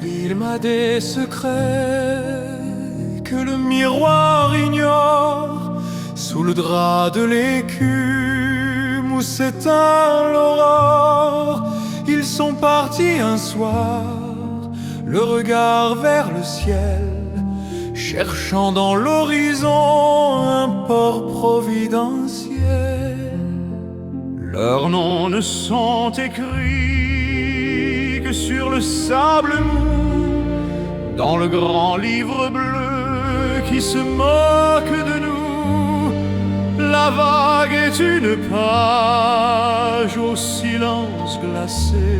Il m'a des secrets que le miroir ignore. Sous le drap de l'écume où s'éteint l'aurore, ils sont partis un soir, le regard vers le ciel, cherchant dans l'horizon un port providentiel. Leurs noms ne sont écrits que sur le sable mou, dans le grand livre bleu qui se moque de nous. La vague est une page au silence glacé,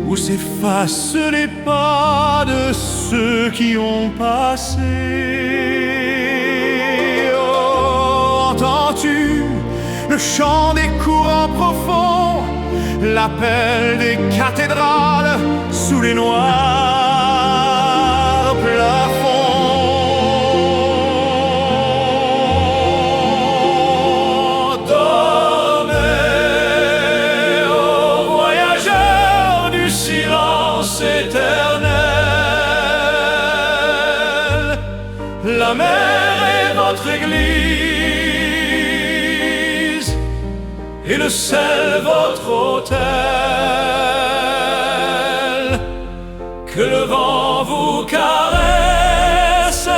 où s'effacent les pas de ceux qui ont passé. Oh, entends-tu le chant des courants profonds, l'appel des cathédrales sous les noirs plafonds? Dormez, ô voyageurs du silence éternel, la mer est votre église et le sel votre autel. Que le vent vous caresse,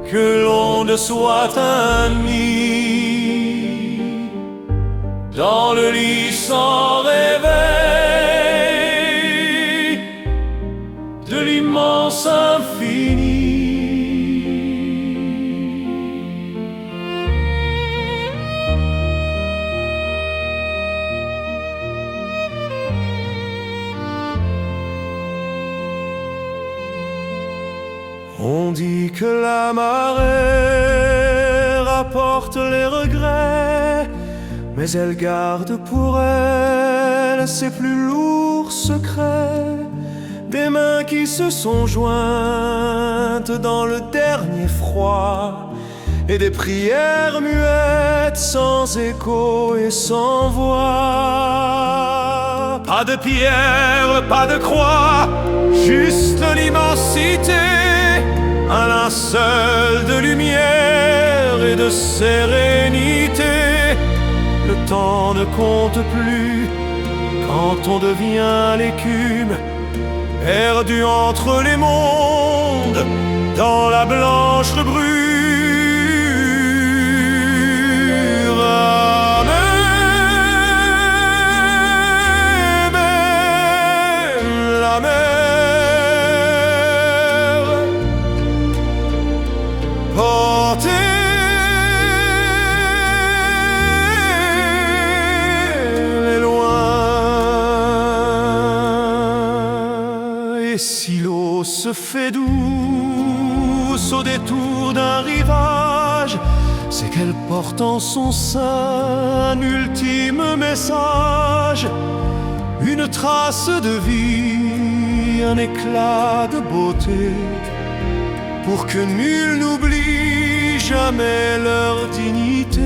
que l'onde soit amie, dans le lit sans réveil de l'immense infini. On dit que la marée rapporte les regrets, mais elle garde pour elle ses plus lourds secrets. Des mains qui se sont jointes dans le dernier froid, et des prières muettes sans écho et sans voix. Pas de pierre, pas de croix, juste l'immensité, un linceul de lumière et de sérénité. Le temps ne compte plus quand on devient l'écume, perdu entre les mondes dans la blanche brûlure. La mer, portez-les loin. Et si l'eau se fait douce au détour d'un rivage, c'est qu'elle porte en son sein un ultime message, une trace de vie, un éclat de beauté, pour que nul n'oublie jamais leur dignité.